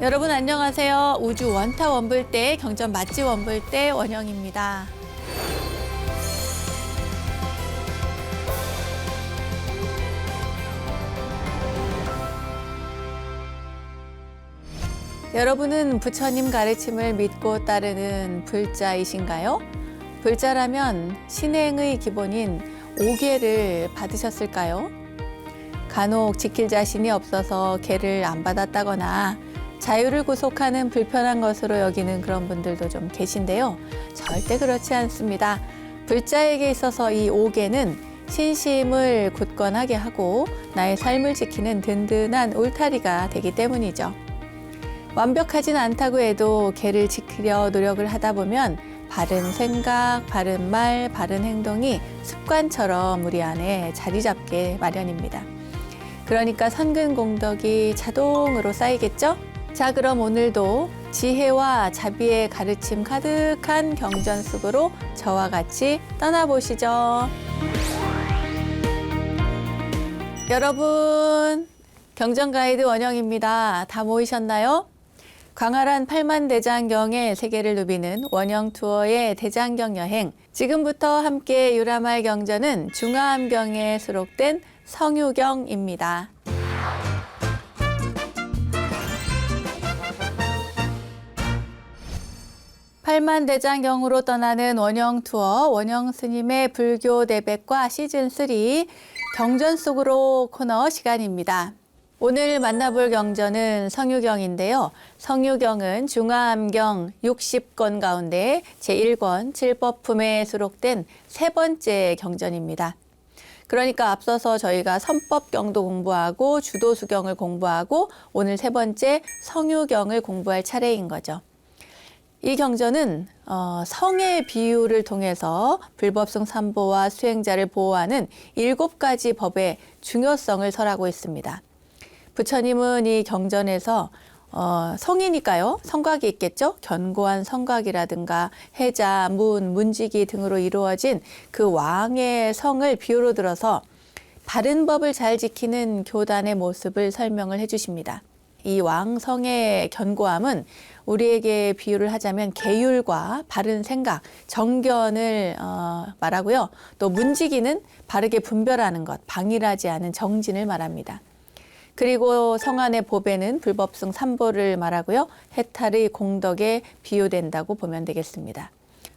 여러분 안녕하세요. 우주 원타 원불대 경전 맛집 원불대 원영입니다. 여러분은 부처님 가르침을 믿고 따르는 불자이신가요? 불자라면 신행의 기본인 5계를 받으셨을까요? 간혹 지킬 자신이 없어서 계를 안 받았다거나 자유를 구속하는 불편한 것으로 여기는 그런 분들도 좀 계신데요. 절대 그렇지 않습니다. 불자에게 있어서 이 5계는 신심을 굳건하게 하고 나의 삶을 지키는 든든한 울타리가 되기 때문이죠. 완벽하진 않다고 해도 계를 지키려 노력을 하다 보면 바른 생각, 바른 말, 바른 행동이 습관처럼 우리 안에 자리 잡게 마련입니다. 그러니까 선근 공덕이 자동으로 쌓이겠죠? 자, 그럼 오늘도 지혜와 자비의 가르침 가득한 경전 속으로 저와 같이 떠나보시죠. 여러분, 경전 가이드 원영입니다. 다 모이셨나요? 광활한 팔만대장경의 세계를 누비는 원영 투어의 대장경 여행. 지금부터 함께 유람할 경전은 중화암경에 수록된 성유경입니다. 팔만대장경으로 떠나는 원영 투어, 원영 스님의 불교 대백과 시즌3 경전 속으로 코너 시간입니다. 오늘 만나볼 경전은 성유경인데요. 성유경은 중화암경 60권 가운데 제1권 칠법품에 수록된 세 번째 경전입니다. 그러니까 앞서서 저희가 선법경도 공부하고 주도수경을 공부하고 오늘 세 번째 성유경을 공부할 차례인 거죠. 이 경전은 성의 비유를 통해서 불법성 삼보와 수행자를 보호하는 7가지 법의 중요성을 설하고 있습니다. 부처님은 이 경전에서 성이니까요. 성곽이 있겠죠. 견고한 성곽이라든가 해자, 문, 문지기 등으로 이루어진 그 왕의 성을 비유로 들어서 바른 법을 잘 지키는 교단의 모습을 설명을 해주십니다. 이 왕성의 견고함은 우리에게 비유를 하자면 계율과 바른 생각, 정견을 말하고요. 또 문지기는 바르게 분별하는 것, 방일하지 않은 정진을 말합니다. 그리고 성안의 보배는 불법성 삼보를 말하고요. 해탈의 공덕에 비유된다고 보면 되겠습니다.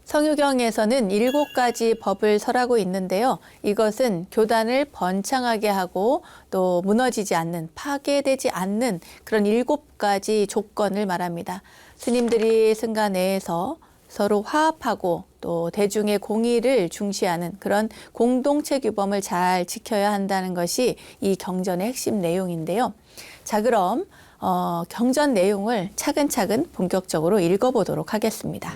성유경에서는 7가지 법을 설하고 있는데요. 이것은 교단을 번창하게 하고 또 무너지지 않는, 파괴되지 않는 그런 7가지 조건을 말합니다. 스님들이 승가 내에서 서로 화합하고 또 대중의 공의를 중시하는 그런 공동체 규범을 잘 지켜야 한다는 것이 이 경전의 핵심 내용인데요. 자, 그럼 경전 내용을 차근차근 본격적으로 읽어보도록 하겠습니다.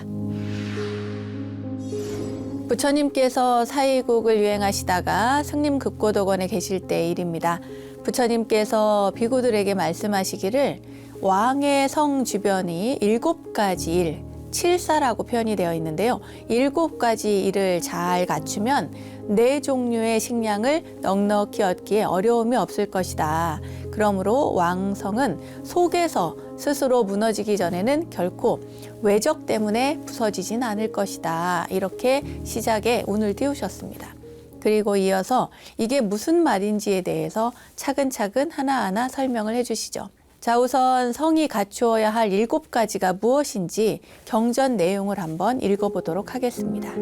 부처님께서 사의국을 유행하시다가 승림급고덕원에 계실 때의 일입니다. 부처님께서 비구들에게 말씀하시기를 왕의 성 주변이 7가지 일, 칠사라고 표현이 되어 있는데요. 7가지 일을 잘 갖추면 4종류의 식량을 넉넉히 얻기에 어려움이 없을 것이다. 그러므로 왕성은 속에서 스스로 무너지기 전에는 결코 외적 때문에 부서지진 않을 것이다. 이렇게 시작에 운을 띄우셨습니다. 그리고 이어서 이게 무슨 말인지에 대해서 차근차근 하나하나 설명을 해주시죠. 자, 우선 성이 갖추어야 할 7가지가 무엇인지 경전 내용을 한번 읽어보도록 하겠습니다.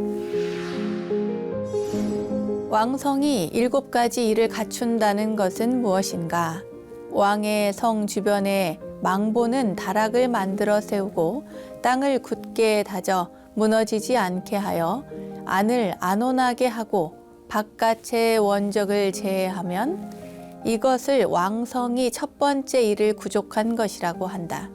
왕성이 7가지 일을 갖춘다는 것은 무엇인가? 왕의 성 주변에 망보는 다락을 만들어 세우고 땅을 굳게 다져 무너지지 않게 하여 안을 안온하게 하고 바깥의 원적을 제해하면 이것을 왕성이 첫 번째 일을 구족한 것이라고 한다.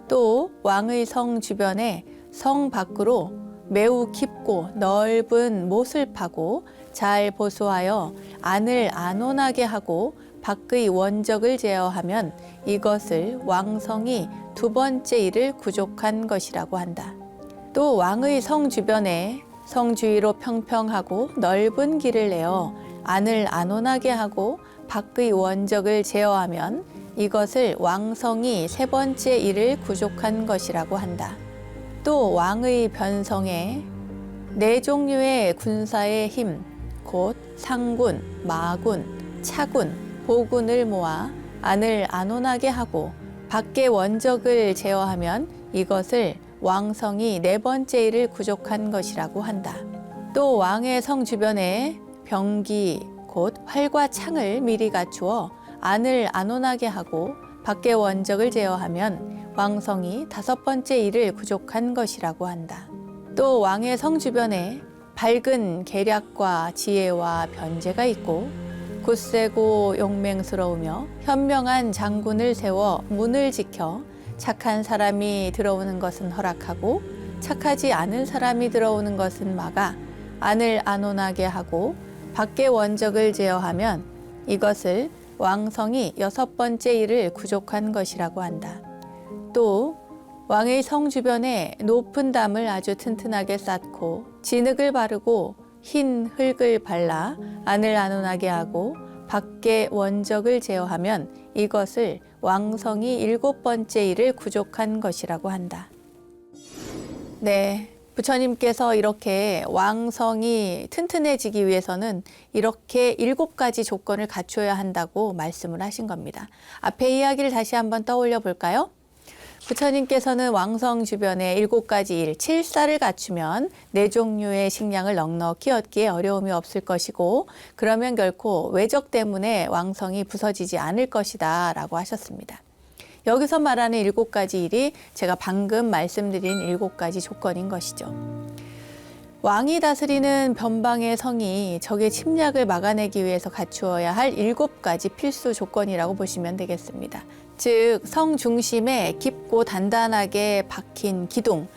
또 왕의 성 주변에 성 밖으로 매우 깊고 넓은 못을 파고 잘 보수하여 안을 안온하게 하고 밖의 원적을 제어하면 이것을 왕성이 두 번째 일을 구족한 것이라고 한다. 또 왕의 성 주변에 성 주위로 평평하고 넓은 길을 내어 안을 안온하게 하고 밖의 원적을 제어하면 이것을 왕성이 세 번째 일을 구족한 것이라고 한다. 또 왕의 변성에 네 종류의 군사의 힘, 곧 상군, 마군, 차군, 보군을 모아 안을 안온하게 하고 밖에 원적을 제어하면 이것을 왕성이 네 번째 일을 구족한 것이라고 한다. 또 왕의 성 주변에 병기, 곧 활과 창을 미리 갖추어 안을 안온하게 하고 밖에 원적을 제어하면 왕성이 다섯 번째 일을 구족한 것이라고 한다. 또 왕의 성 주변에 밝은 계략과 지혜와 변제가 있고 굳세고 용맹스러우며 현명한 장군을 세워 문을 지켜 착한 사람이 들어오는 것은 허락하고 착하지 않은 사람이 들어오는 것은 막아 안을 안온하게 하고 밖에 원적을 제어하면 이것을 왕성이 여섯 번째 일을 구족한 것이라고 한다. 또 왕의 성 주변에 높은 담을 아주 튼튼하게 쌓고 진흙을 바르고 흰 흙을 발라 안을 안온하게 하고 밖에 원적을 제어하면 이것을 왕성이 일곱 번째 일을 구족한 것이라고 한다. 네, 부처님께서 이렇게 왕성이 튼튼해지기 위해서는 이렇게 7가지 조건을 갖춰야 한다고 말씀을 하신 겁니다. 앞에 이야기를 다시 한번 떠올려 볼까요? 부처님께서는 왕성 주변에 7가지 일, 7사를 갖추면 4종류의 식량을 넉넉히 얻기에 어려움이 없을 것이고 그러면 결코 외적 때문에 왕성이 부서지지 않을 것이다 라고 하셨습니다. 여기서 말하는 7가지 일이 제가 방금 말씀드린 7가지 조건인 것이죠. 왕이 다스리는 변방의 성이 적의 침략을 막아내기 위해서 갖추어야 할 7가지 필수 조건이라고 보시면 되겠습니다. 즉, 성 중심에 깊고 단단하게 박힌 기둥,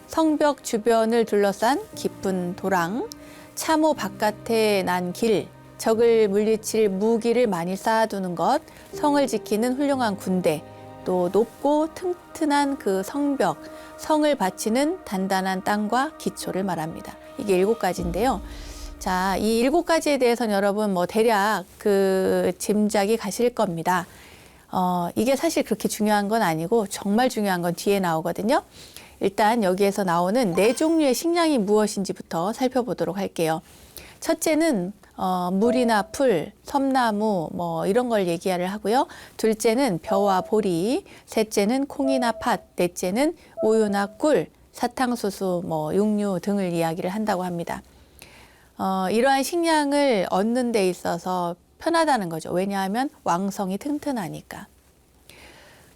성벽 주변을 둘러싼 깊은 도랑, 참호 바깥에 난 길, 적을 물리칠 무기를 많이 쌓아두는 것, 성을 지키는 훌륭한 군대, 또 높고 튼튼한 그 성벽, 성을 바치는 단단한 땅과 기초를 말합니다. 이게 7가지인데요. 자, 이 7가지에 대해서는 여러분 대략 그 짐작이 가실 겁니다. 이게 사실 그렇게 중요한 건 아니고 정말 중요한 건 뒤에 나오거든요. 일단 여기에서 나오는 4종류의 식량이 무엇인지부터 살펴보도록 할게요. 첫째는 물이나 풀, 섬나무 이런 걸 얘기를 하고요. 둘째는 벼와 보리, 셋째는 콩이나 팥, 넷째는 우유나 꿀, 사탕수수, 육류 등을 이야기를 한다고 합니다. 이러한 식량을 얻는 데 있어서 편하다는 거죠. 왜냐하면 왕성이 튼튼하니까.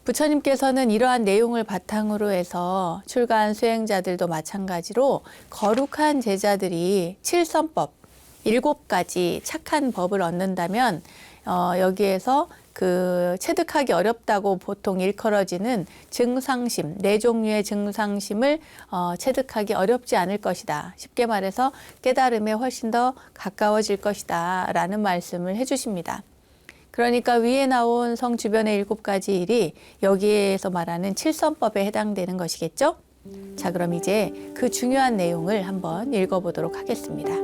부처님께서는 이러한 내용을 바탕으로 해서 출가한 수행자들도 마찬가지로 거룩한 제자들이 7선법, 7가지 착한 법을 얻는다면 여기에서 그 체득하기 어렵다고 보통 일컬어지는 증상심, 4종류의 증상심을 체득하기 어렵지 않을 것이다. 쉽게 말해서 깨달음에 훨씬 더 가까워질 것이다 라는 말씀을 해주십니다. 그러니까 위에 나온 성 주변의 7가지 일이 여기에서 말하는 7선법에 해당되는 것이겠죠? 자, 그럼 이제 그 중요한 내용을 한번 읽어보도록 하겠습니다.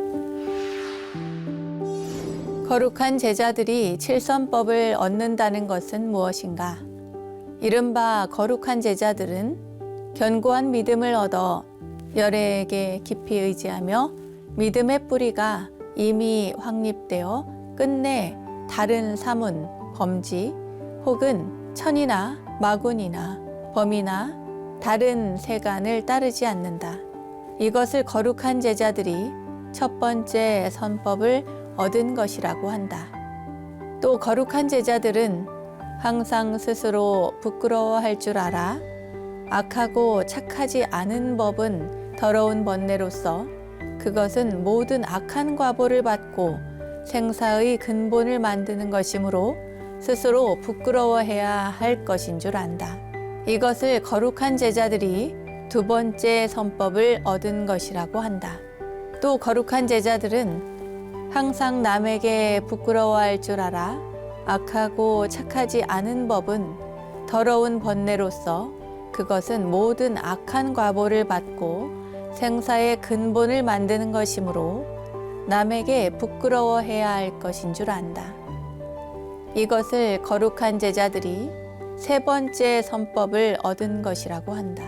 거룩한 제자들이 7선법을 얻는다는 것은 무엇인가? 이른바 거룩한 제자들은 견고한 믿음을 얻어 열애에게 깊이 의지하며 믿음의 뿌리가 이미 확립되어 끝내 다른 사문, 범지 혹은 천이나 마군이나 범이나 다른 세간을 따르지 않는다. 이것을 거룩한 제자들이 첫 번째 선법을 얻은 것이라고 한다. 또 거룩한 제자들은 항상 스스로 부끄러워할 줄 알아 악하고 착하지 않은 법은 더러운 번뇌로서 그것은 모든 악한 과보를 받고 생사의 근본을 만드는 것이므로 스스로 부끄러워해야 할 것인 줄 안다. 이것을 거룩한 제자들이 두 번째 선법을 얻은 것이라고 한다. 또 거룩한 제자들은 항상 남에게 부끄러워할 줄 알아 악하고 착하지 않은 법은 더러운 번뇌로서 그것은 모든 악한 과보를 받고 생사의 근본을 만드는 것이므로 남에게 부끄러워해야 할 것인 줄 안다. 이것을 거룩한 제자들이 세 번째 선법을 얻은 것이라고 한다.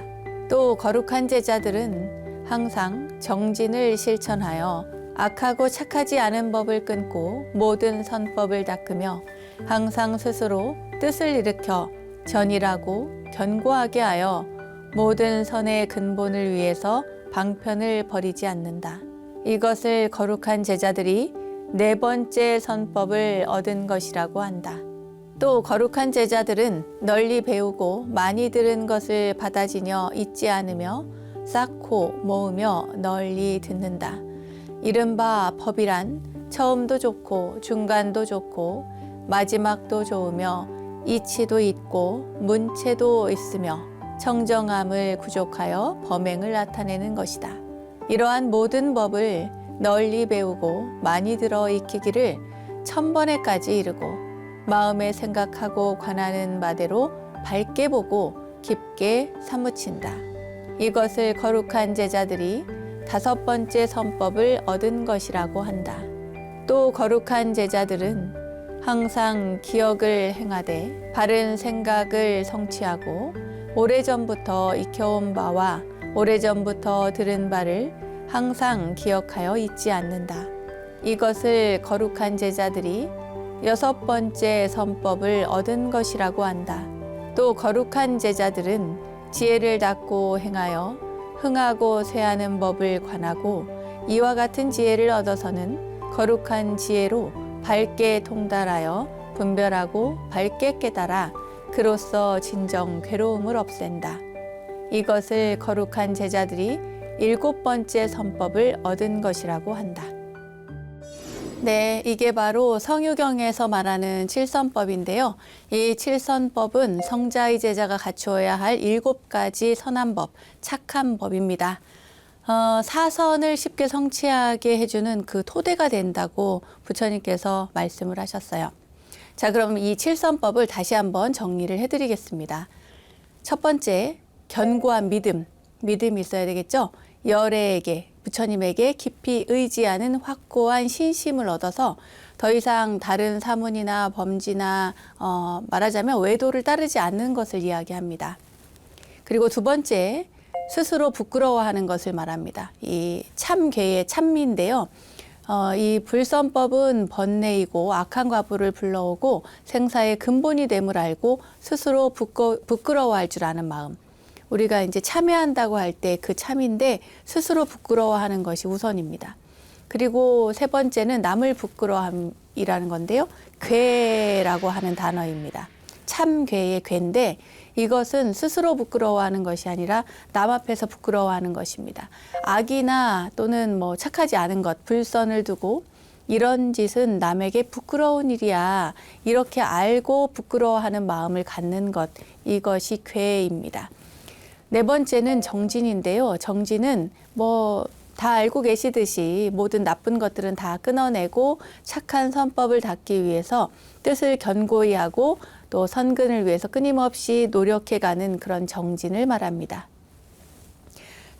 또 거룩한 제자들은 항상 정진을 실천하여 악하고 착하지 않은 법을 끊고 모든 선법을 닦으며 항상 스스로 뜻을 일으켜 전일하고 견고하게 하여 모든 선의 근본을 위해서 방편을 버리지 않는다. 이것을 거룩한 제자들이 네 번째 선법을 얻은 것이라고 한다. 또 거룩한 제자들은 널리 배우고 많이 들은 것을 받아지녀 잊지 않으며 쌓고 모으며 널리 듣는다. 이른바 법이란 처음도 좋고 중간도 좋고 마지막도 좋으며 이치도 있고 문체도 있으며 청정함을 구족하여 범행을 나타내는 것이다. 이러한 모든 법을 널리 배우고 많이 들어 익히기를 1000번에까지 이르고 마음에 생각하고 관하는 바대로 밝게 보고 깊게 사무친다. 이것을 거룩한 제자들이 5번째 선법을 얻은 것이라고 한다. 또 거룩한 제자들은 항상 기억을 행하되 바른 생각을 성취하고 오래전부터 익혀온 바와 오래전부터 들은 바를 항상 기억하여 잊지 않는다. 이것을 거룩한 제자들이 6번째 선법을 얻은 것이라고 한다. 또 거룩한 제자들은 지혜를 닦고 행하여 흥하고 쇠하는 법을 관하고 이와 같은 지혜를 얻어서는 거룩한 지혜로 밝게 통달하여 분별하고 밝게 깨달아 그로써 진정 괴로움을 없앤다. 이것을 거룩한 제자들이 7번째 선법을 얻은 것이라고 한다. 네, 이게 바로 성유경에서 말하는 칠선법인데요. 이 칠선법은 성자의 제자가 갖추어야 할 7가지 선한 법, 착한 법입니다. 사선을 쉽게 성취하게 해주는 그 토대가 된다고 부처님께서 말씀을 하셨어요. 자, 그럼 이 칠선법을 다시 한번 정리를 해드리겠습니다. 첫 번째, 견고한 믿음. 믿음이 있어야 되겠죠? 열애에게, 부처님에게 깊이 의지하는 확고한 신심을 얻어서 더 이상 다른 사문이나 범지나 말하자면 외도를 따르지 않는 것을 이야기합니다. 그리고 두 번째, 스스로 부끄러워하는 것을 말합니다. 이 참괴의 참미인데요. 이 불선법은 번뇌이고 악한 과부를 불러오고 생사의 근본이 됨을 알고 스스로 부끄러워할 줄 아는 마음. 우리가 이제 참회한다고 할 때 그 참인데 스스로 부끄러워하는 것이 우선입니다. 그리고 세 번째는 남을 부끄러움이라는 건데요. 괴라고 하는 단어입니다. 참괴의 괴인데 이것은 스스로 부끄러워하는 것이 아니라 남 앞에서 부끄러워하는 것입니다. 악이나 또는 뭐 착하지 않은 것, 불선을 두고 이런 짓은 남에게 부끄러운 일이야. 이렇게 알고 부끄러워하는 마음을 갖는 것, 이것이 괴입니다. 네 번째는 정진인데요. 정진은 다 알고 계시듯이 모든 나쁜 것들은 다 끊어내고 착한 선법을 닦기 위해서 뜻을 견고히 하고 또 선근을 위해서 끊임없이 노력해가는 그런 정진을 말합니다.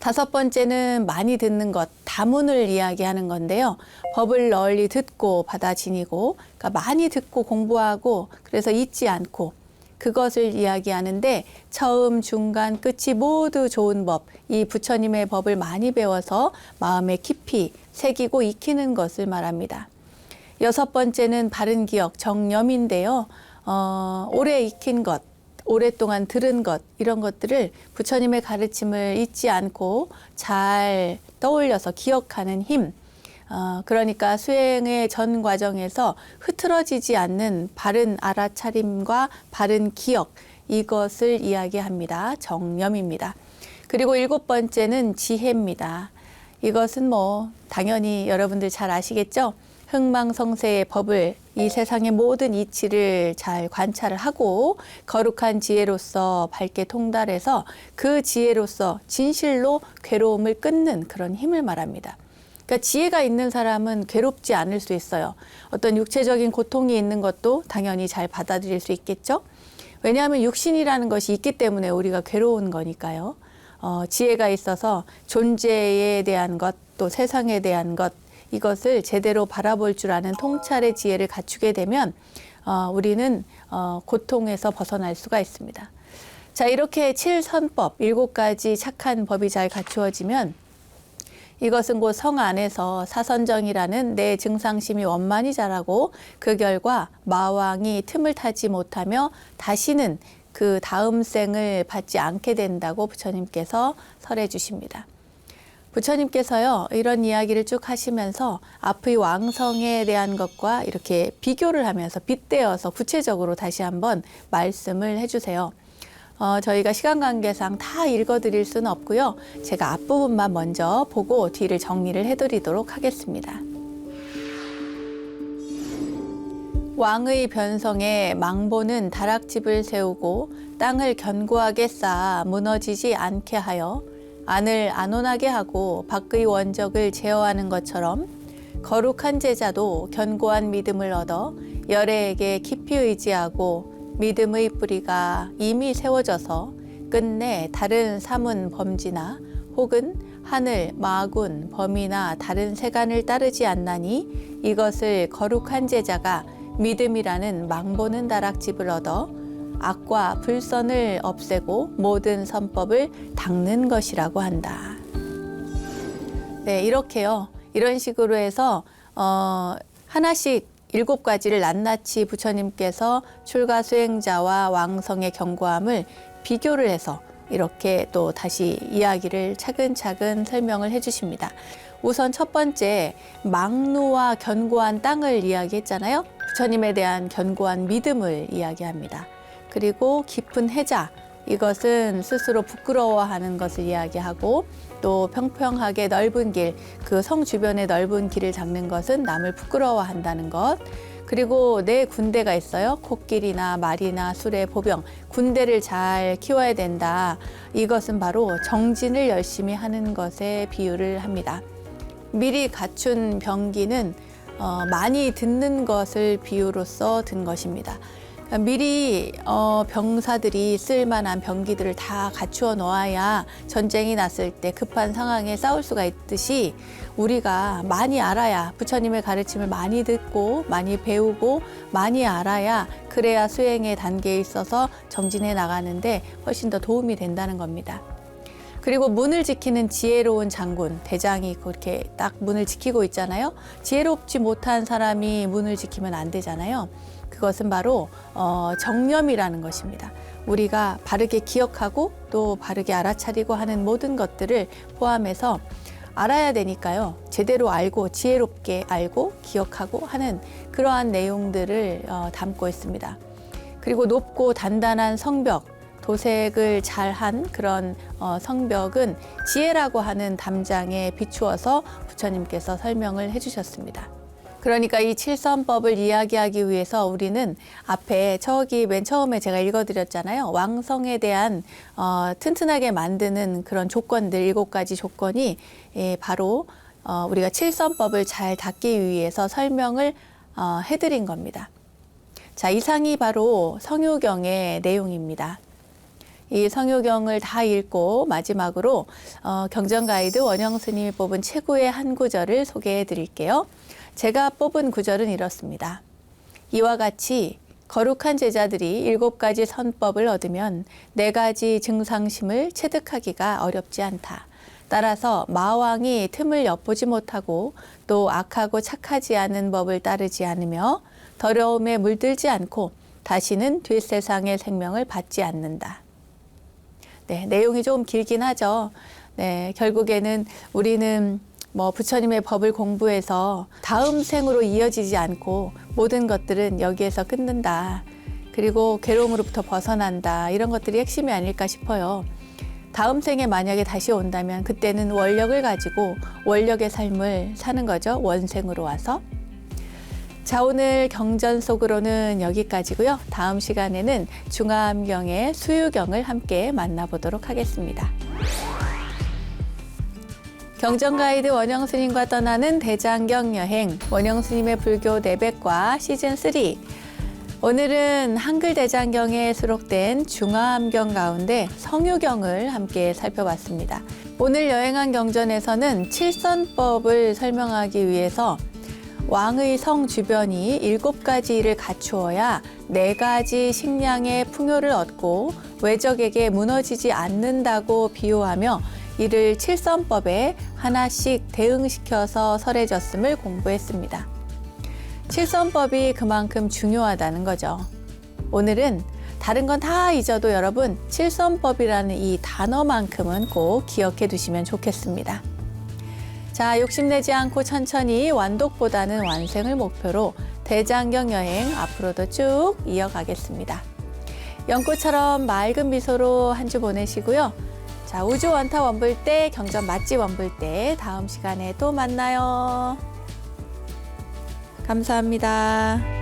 5번째는 많이 듣는 것, 다문을 이야기하는 건데요. 법을 널리 듣고 받아 지니고, 그러니까 많이 듣고 공부하고 그래서 잊지 않고 그것을 이야기하는데 처음, 중간, 끝이 모두 좋은 법, 이 부처님의 법을 많이 배워서 마음에 깊이 새기고 익히는 것을 말합니다. 6번째는 바른 기억, 정념인데요. 오래 익힌 것, 오랫동안 들은 것, 이런 것들을 부처님의 가르침을 잊지 않고 잘 떠올려서 기억하는 힘, 그러니까 수행의 전 과정에서 흐트러지지 않는 바른 알아차림과 바른 기억, 이것을 이야기합니다. 정념입니다. 그리고 7번째는 지혜입니다. 이것은 당연히 여러분들 잘 아시겠죠? 흥망성쇠의 법을, 이 세상의 모든 이치를 잘 관찰을 하고 거룩한 지혜로서 밝게 통달해서 그 지혜로서 진실로 괴로움을 끊는 그런 힘을 말합니다. 그러니까 지혜가 있는 사람은 괴롭지 않을 수 있어요. 어떤 육체적인 고통이 있는 것도 당연히 잘 받아들일 수 있겠죠. 왜냐하면 육신이라는 것이 있기 때문에 우리가 괴로운 거니까요. 지혜가 있어서 존재에 대한 것, 또 세상에 대한 것, 이것을 제대로 바라볼 줄 아는 통찰의 지혜를 갖추게 되면 우리는 고통에서 벗어날 수가 있습니다. 자, 이렇게 7선법, 7가지 착한 법이 잘 갖추어지면 이것은 곧 성 안에서 사선정이라는 내 증상심이 원만히 자라고 그 결과 마왕이 틈을 타지 못하며 다시는 그 다음 생을 받지 않게 된다고 부처님께서 설해 주십니다. 부처님께서요, 이런 이야기를 쭉 하시면서 앞의 왕성에 대한 것과 이렇게 비교를 하면서 빗대어서 구체적으로 다시 한번 말씀을 해주세요. 저희가 시간 관계상 다 읽어드릴 수는 없고요. 제가 앞부분만 먼저 보고 뒤를 정리를 해드리도록 하겠습니다. 왕의 변성에 망보는 다락집을 세우고 땅을 견고하게 쌓아 무너지지 않게 하여 안을 안온하게 하고 밖의 원적을 제어하는 것처럼 거룩한 제자도 견고한 믿음을 얻어 열애에게 깊이 의지하고 믿음의 뿌리가 이미 세워져서 끝내 다른 사문 범지나 혹은 하늘, 마군, 범이나 다른 세간을 따르지 않나니 이것을 거룩한 제자가 믿음이라는 망보는 다락집을 얻어 악과 불선을 없애고 모든 선법을 닦는 것이라고 한다. 네, 이렇게요. 이런 식으로 해서 하나씩 7가지를 낱낱이 부처님께서 출가 수행자와 왕성의 견고함을 비교를 해서 이렇게 또 다시 이야기를 차근차근 설명을 해주십니다. 우선 첫 번째, 망루와 견고한 땅을 이야기했잖아요. 부처님에 대한 견고한 믿음을 이야기합니다. 그리고 깊은 해자, 이것은 스스로 부끄러워하는 것을 이야기하고 또 평평하게 넓은 길, 그 성 주변의 넓은 길을 닦는 것은 남을 부끄러워한다는 것. 그리고 내 군대가 있어요. 코끼리나 말이나 수레, 보병, 군대를 잘 키워야 된다. 이것은 바로 정진을 열심히 하는 것에 비유를 합니다. 미리 갖춘 병기는 많이 듣는 것을 비유로써 든 것입니다. 미리 병사들이 쓸만한 병기들을 다 갖추어 놓아야 전쟁이 났을 때 급한 상황에 싸울 수가 있듯이 우리가 많이 알아야, 부처님의 가르침을 많이 듣고 많이 배우고 많이 알아야 그래야 수행의 단계에 있어서 정진해 나가는데 훨씬 더 도움이 된다는 겁니다. 그리고 문을 지키는 지혜로운 장군, 대장이 그렇게 딱 문을 지키고 있잖아요. 지혜롭지 못한 사람이 문을 지키면 안 되잖아요. 그것은 바로 정념이라는 것입니다. 우리가 바르게 기억하고 또 바르게 알아차리고 하는 모든 것들을 포함해서 알아야 되니까요. 제대로 알고 지혜롭게 알고 기억하고 하는 그러한 내용들을 담고 있습니다. 그리고 높고 단단한 성벽, 도색을 잘한 그런 성벽은 지혜라고 하는 담장에 비추어서 부처님께서 설명을 해주셨습니다. 그러니까 이 칠선법을 이야기하기 위해서 우리는 앞에 저기 맨 처음에 제가 읽어드렸잖아요. 왕성에 대한 튼튼하게 만드는 그런 조건들, 7가지 조건이 바로 우리가 칠선법을 잘 닦기 위해서 설명을 해드린 겁니다. 자, 이상이 바로 성유경의 내용입니다. 이 성유경을 다 읽고 마지막으로 경전가이드 원영스님이 뽑은 최고의 한 구절을 소개해 드릴게요. 제가 뽑은 구절은 이렇습니다. 이와 같이 거룩한 제자들이 7가지 선법을 얻으면 4가지 증상심을 체득하기가 어렵지 않다. 따라서 마왕이 틈을 엿보지 못하고 또 악하고 착하지 않은 법을 따르지 않으며 더러움에 물들지 않고 다시는 뒷세상의 생명을 받지 않는다. 네, 내용이 좀 길긴 하죠. 네, 결국에는 우리는 부처님의 법을 공부해서 다음 생으로 이어지지 않고 모든 것들은 여기에서 끝는다. 그리고 괴로움으로부터 벗어난다. 이런 것들이 핵심이 아닐까 싶어요. 다음 생에 만약에 다시 온다면 그때는 원력을 가지고 원력의 삶을 사는 거죠. 원생으로 와서. 자, 오늘 경전 속으로는 여기까지고요. 다음 시간에는 중암경의 수유경을 함께 만나보도록 하겠습니다. 경전가이드 원영스님과 떠나는 대장경 여행, 원영스님의 불교 내백과 시즌3. 오늘은 한글 대장경에 수록된 중화암경 가운데 성유경을 함께 살펴봤습니다. 오늘 여행한 경전에서는 칠선법을 설명하기 위해서 왕의 성 주변이 7가지를 갖추어야 4가지 식량의 풍요를 얻고 외적에게 무너지지 않는다고 비유하며 이를 칠선법에 하나씩 대응시켜서 설해졌음을 공부했습니다. 칠선법이 그만큼 중요하다는 거죠. 오늘은 다른 건 다 잊어도 여러분 칠선법이라는 이 단어만큼은 꼭 기억해 두시면 좋겠습니다. 자, 욕심내지 않고 천천히 완독보다는 완생을 목표로 대장경 여행 앞으로도 쭉 이어가겠습니다. 연꽃처럼 맑은 미소로 한 주 보내시고요. 자, 우주 원타 원불대 경전 맛집 원불대 다음 시간에 또 만나요. 감사합니다.